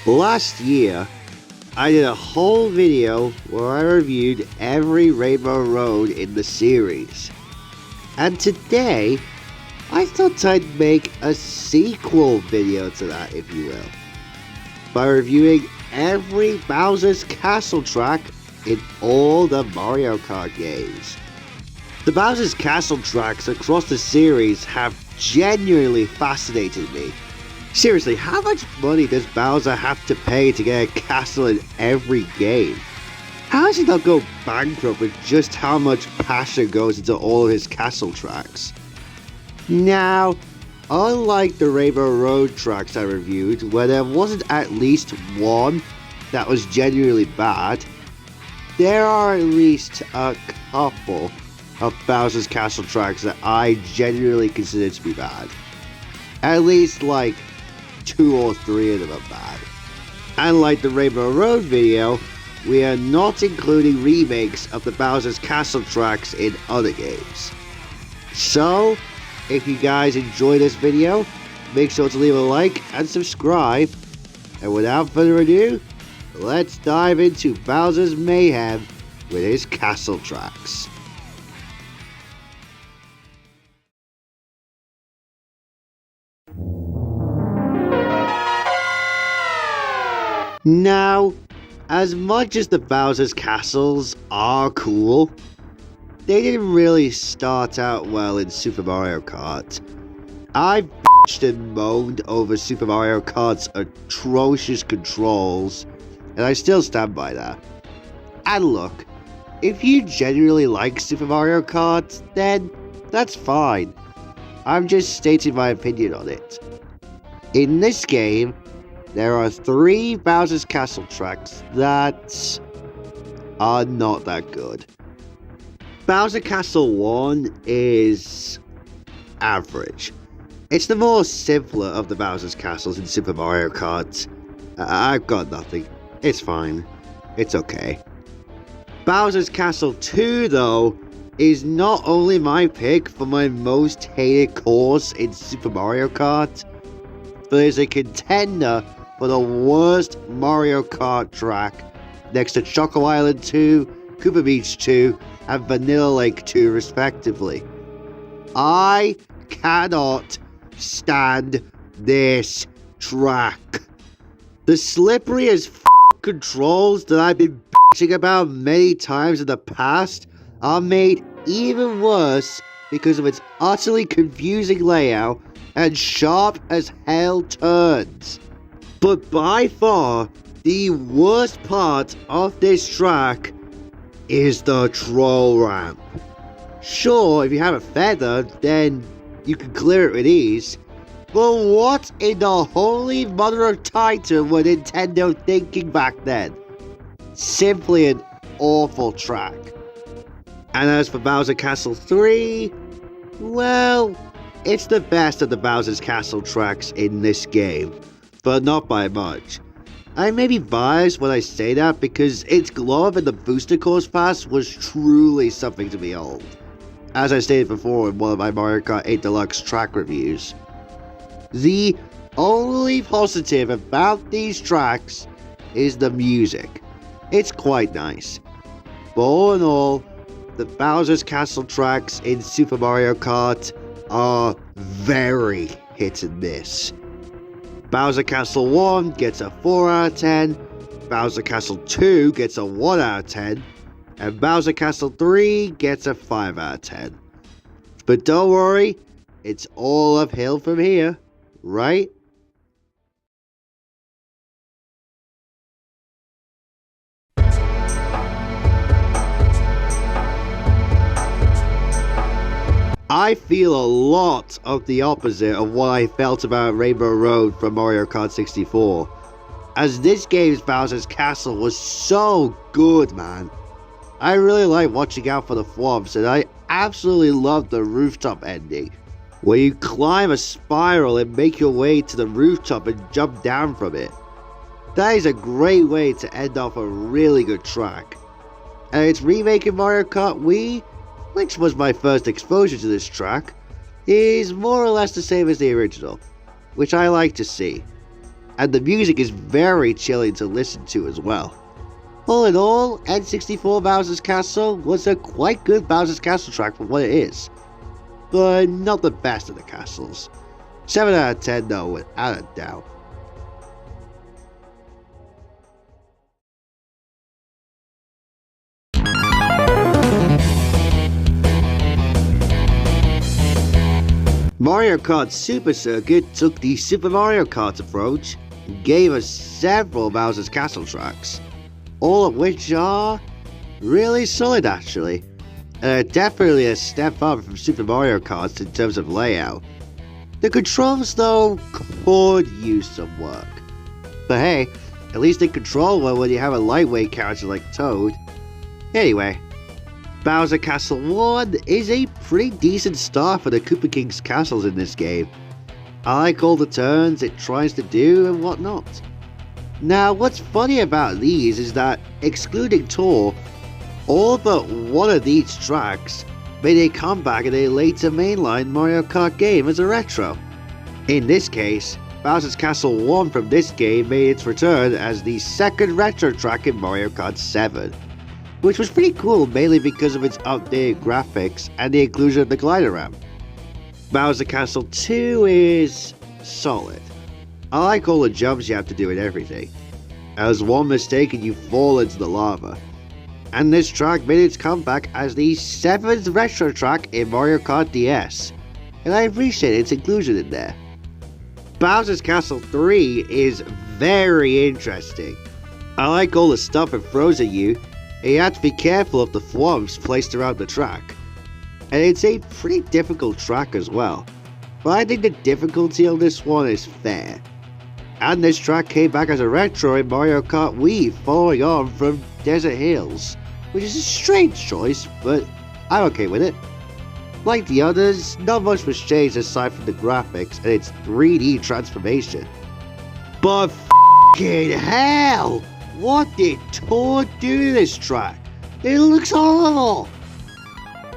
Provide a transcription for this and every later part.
Last year, I did a whole video where I reviewed every Rainbow Road in the series. And today, I thought I'd make a sequel video to that, if you will, by reviewing every Bowser's Castle track in all the Mario Kart games. The Bowser's Castle tracks across the series have genuinely fascinated me. Seriously, how much money does Bowser have to pay to get a castle in every game? How does he not go bankrupt with just how much passion goes into all of his castle tracks? Now, unlike the Rainbow Road tracks I reviewed, where there wasn't at least one that was genuinely bad, there are at least a couple of Bowser's Castle tracks that I genuinely consider to be bad. At least like 2 or 3 of them are bad. And like the Rainbow Road video, we are not including remakes of the Bowser's Castle tracks in other games. So, if you guys enjoy this video, make sure to leave a like and subscribe. And without further ado, let's dive into Bowser's mayhem with his castle tracks. Now, as much as the Bowser's Castles are cool, they didn't really start out well in Super Mario Kart. I bitched and moaned over Super Mario Kart's atrocious controls, and I still stand by that. And look, if you genuinely like Super Mario Kart, then that's fine. I'm just stating my opinion on it. In this game, there are 3 Bowser's Castle tracks that are not that good. Bowser Castle 1 is average. It's the more simpler of the Bowser's Castles in Super Mario Kart. I've got nothing. It's fine. It's okay. Bowser's Castle 2, though, is not only my pick for my most hated course in Super Mario Kart, but is a contender for the worst Mario Kart track next to Choco Island 2, Koopa Beach 2, and Vanilla Lake 2 respectively. I cannot stand this track. The slippery as controls that I've been bitching about many times in the past are made even worse because of its utterly confusing layout and sharp as hell turns. But by far, the worst part of this track is the troll ramp. Sure, if you have a feather, then you can clear it with ease. But what in the holy mother of Titan were Nintendo thinking back then? Simply an awful track. And as for Bowser Castle 3, well, it's the best of the Bowser's Castle tracks in this game, but not by much. I may be biased when I say that because its glove and the booster course pass was truly something to behold, as I stated before in one of my Mario Kart 8 Deluxe track reviews. The only positive about these tracks is the music. It's quite nice. But all in all, the Bowser's Castle tracks in Super Mario Kart are very hit and miss. Bowser Castle 1 gets a 4 out of 10, Bowser Castle 2 gets a 1 out of 10, and Bowser Castle 3 gets a 5 out of 10. But don't worry, it's all uphill from here, right? I feel a lot of the opposite of what I felt about Rainbow Road from Mario Kart 64. as this game's Bowser's Castle was so good, man. I really like watching out for the thwomps, and I absolutely love the rooftop ending, where you climb a spiral and make your way to the rooftop and jump down from it. That is a great way to end off a really good track. And its remake in Mario Kart Wii, which was my first exposure to this track, is more or less the same as the original, which I like to see. And the music is very chilling to listen to as well. All in all, N64 Bowser's Castle was a quite good Bowser's Castle track for what it is, but not the best of the castles. 7 out of 10 though, without a doubt. Mario Kart Super Circuit took the Super Mario Kart approach and gave us several Bowser's Castle tracks, all of which are really solid actually, and are definitely a step up from Super Mario Kart in terms of layout. The controls though could use some work, but hey, at least they control well when you have a lightweight character like Toad. Anyway, Bowser Castle 1 is a pretty decent start for the Koopa King's castles in this game. I like all the turns it tries to do and whatnot. Now, what's funny about these is that, excluding Tour, all but one of these tracks made a comeback in a later mainline Mario Kart game as a retro. In this case, Bowser's Castle 1 from this game made its return as the second retro track in Mario Kart 7. Which was pretty cool mainly because of its updated graphics and the inclusion of the glider ramp. Bowser Castle 2 is solid. I like all the jumps you have to do and everything. As one mistake and you fall into the lava. And this track made its comeback as the 7th retro track in Mario Kart DS, and I appreciate its inclusion in there. Bowser's Castle 3 is very interesting. I like all the stuff it throws at you, and you have to be careful of the thwomps placed around the track. And it's a pretty difficult track as well, but I think the difficulty on this one is fair. And this track came back as a retro in Mario Kart Wii following on from Desert Hills, which is a strange choice, but I'm okay with it. Like the others, not much was changed aside from the graphics and its 3D transformation. But f***ing hell! What did Toad do to this track? It looks horrible!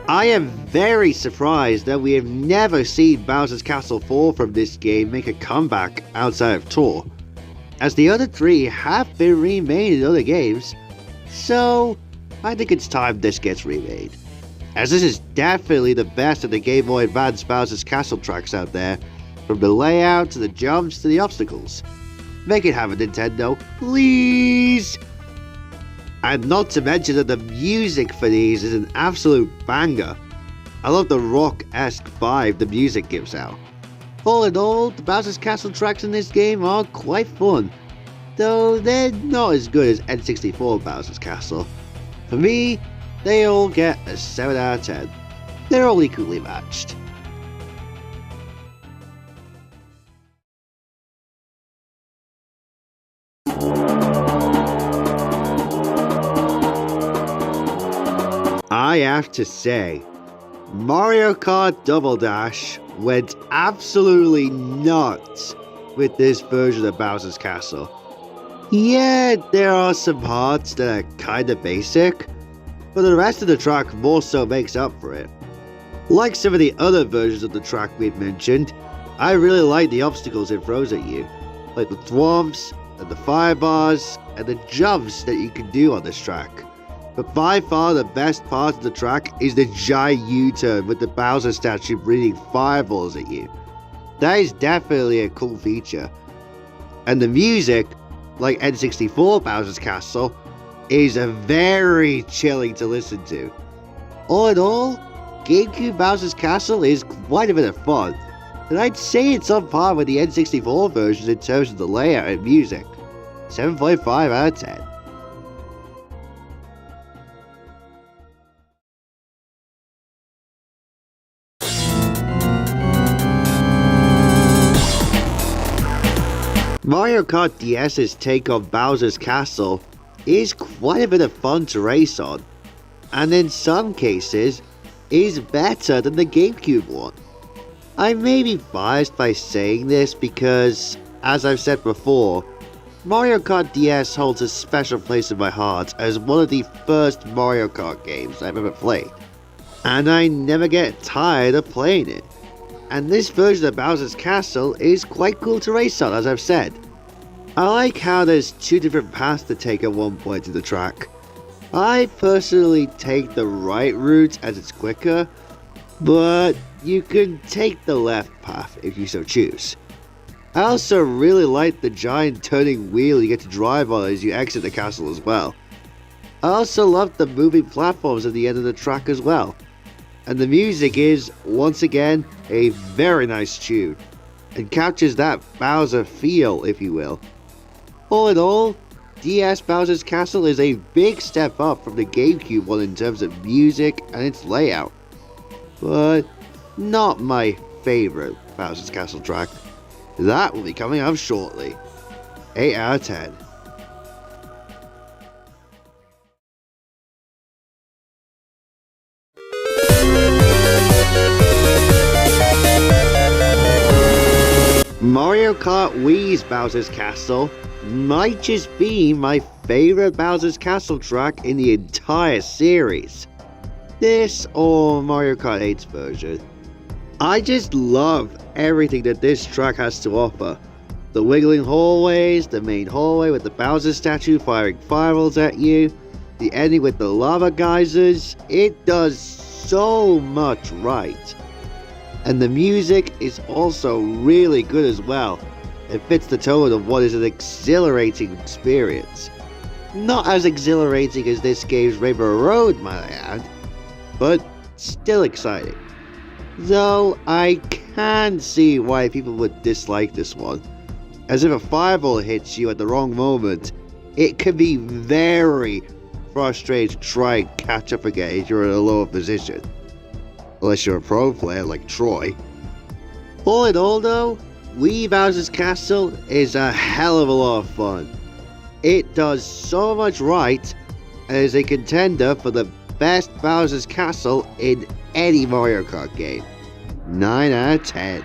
I am very surprised that we have never seen Bowser's Castle 4 from this game make a comeback outside of Tour, as the other 3 have been remade in other games, so I think it's time this gets remade, as this is definitely the best of the Game Boy Advance Bowser's Castle tracks out there, from the layout to the jumps to the obstacles. Make it happen, Nintendo, please! And not to mention that the music for these is an absolute banger. I love the rock-esque vibe the music gives out. All in all, the Bowser's Castle tracks in this game are quite fun, though they're not as good as N64 Bowser's Castle. For me, they all get a 7 out of 10. They're all equally matched. I have to say, Mario Kart Double Dash went absolutely nuts with this version of Bowser's Castle. Yeah, there are some parts that are kinda basic, but the rest of the track more so makes up for it. Like some of the other versions of the track we've mentioned, I really like the obstacles it throws at you, like the thwomps, and the fire bars, and the jumps that you can do on this track. But by far the best part of the track is the giant U-turn with the Bowser statue breathing fireballs at you. That is definitely a cool feature. And the music, like N64 Bowser's Castle, is very chilling to listen to. All in all, GameCube Bowser's Castle is quite a bit of fun, and I'd say it's on par with the N64 versions in terms of the layout and music. 7.5 out of 10. Mario Kart DS's take on Bowser's Castle is quite a bit of fun to race on, and in some cases is better than the GameCube one. I may be biased by saying this because, as I've said before, Mario Kart DS holds a special place in my heart as one of the first Mario Kart games I've ever played, and I never get tired of playing it. And this version of Bowser's Castle is quite cool to race on, as I've said. I like how there's two different paths to take at one point in the track. I personally take the right route as it's quicker, but you can take the left path if you so choose. I also really like the giant turning wheel you get to drive on as you exit the castle as well. I also love the moving platforms at the end of the track as well. And the music is, once again, a very nice tune, and captures that Bowser feel, if you will. All in all, DS Bowser's Castle is a big step up from the GameCube one in terms of music and its layout, but not my favourite Bowser's Castle track. That will be coming up shortly. 8 out of 10. Mario Kart Wii's Bowser's Castle might just be my favourite Bowser's Castle track in the entire series. This or Mario Kart 8's version. I just love everything that this track has to offer. The wiggling hallways, the main hallway with the Bowser statue firing fireballs at you, the ending with the lava geysers, it does so much right. And the music is also really good as well. It fits the tone of what is an exhilarating experience. Not as exhilarating as this game's Rainbow Road, might I add, but still exciting. Though I can see why people would dislike this one, as if a fireball hits you at the wrong moment, it can be very frustrating to try and catch up again if you're in a lower position. Unless you're a pro player like Troy. All in all though, Wii Bowser's Castle is a hell of a lot of fun. It does so much right and is a contender for the best Bowser's Castle in any Mario Kart game. 9 out of 10.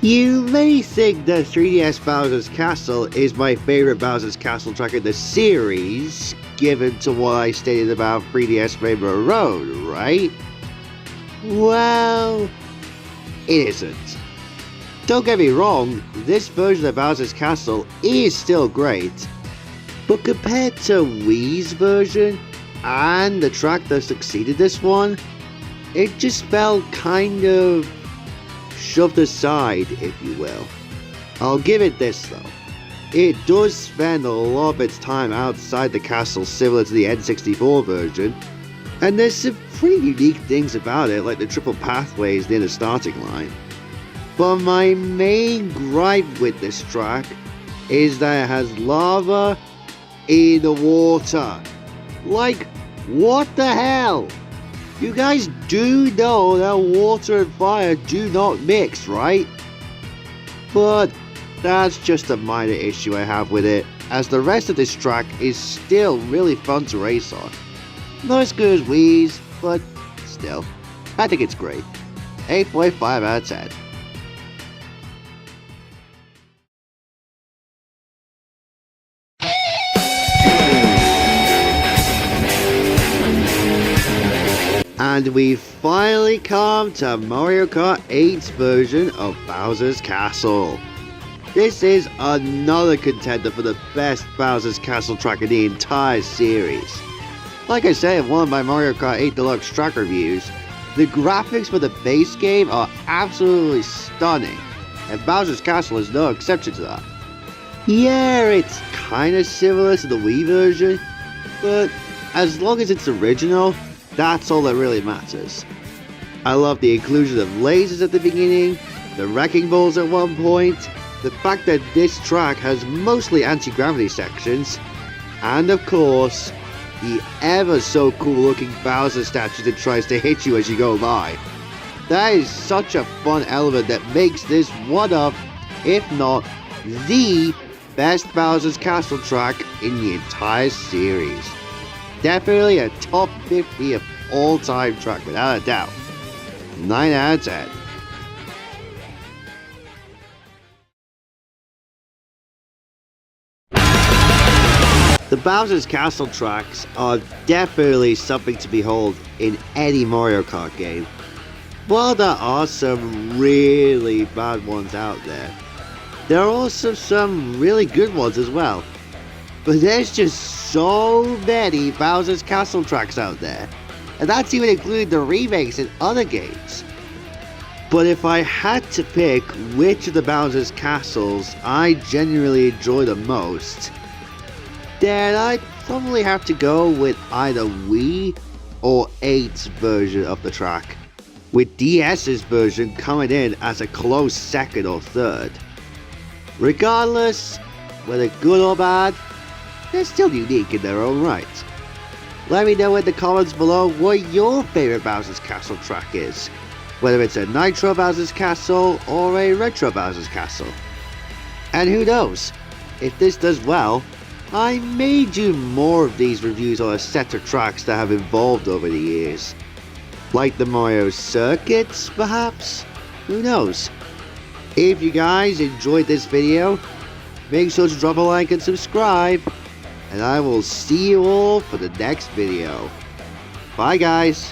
You may think that 3DS Bowser's Castle is my favourite Bowser's Castle track in the series, given to what I stated about 3DS Rainbow Road, right? Well, it isn't. Don't get me wrong, this version of Bowser's Castle is still great, but compared to Wii's version and the track that succeeded this one, it just felt kind of shoved aside, if you will. I'll give it this though. It does spend a lot of its time outside the castle similar to the N64 version, and there's some pretty unique things about it like the triple pathways near the starting line. But my main gripe with this track is that it has lava in the water. Like, what the hell? You guys do know that water and fire do not mix, right? But that's just a minor issue I have with it, as the rest of this track is still really fun to race on. Not as good as Wii's, but still, I think it's great. 8.5 out of 10. And we've finally come to Mario Kart 8's version of Bowser's Castle. This is another contender for the best Bowser's Castle track in the entire series. Like I said in one of my Mario Kart 8 Deluxe track reviews, the graphics for the base game are absolutely stunning, and Bowser's Castle is no exception to that. Yeah, it's kinda similar to the Wii version, but as long as it's original, that's all that really matters. I love the inclusion of lasers at the beginning, the wrecking balls at one point, the fact that this track has mostly anti-gravity sections, and of course, the ever so cool looking Bowser statue that tries to hit you as you go by. That is such a fun element that makes this one of, if not the best Bowser's Castle track in the entire series. Definitely a top 50 of all time track without a doubt. 9 out of 10. The Bowser's Castle tracks are definitely something to behold in any Mario Kart game. While there are some really bad ones out there are also some really good ones as well. But there's just so many Bowser's Castle tracks out there, and that's even including the remakes in other games. But if I had to pick which of the Bowser's Castles I genuinely enjoy the most, then I'd probably have to go with either Wii or 8's version of the track, with DS's version coming in as a close second or third. Regardless, whether good or bad, they're still unique in their own right. Let me know in the comments below what your favourite Bowser's Castle track is, whether it's a Nitro Bowser's Castle or a Retro Bowser's Castle. And who knows, if this does well, I may do more of these reviews on a set of tracks that have evolved over the years. Like the Mario circuits, perhaps? Who knows? If you guys enjoyed this video, make sure to drop a like and subscribe, and I will see you all for the next video. Bye guys!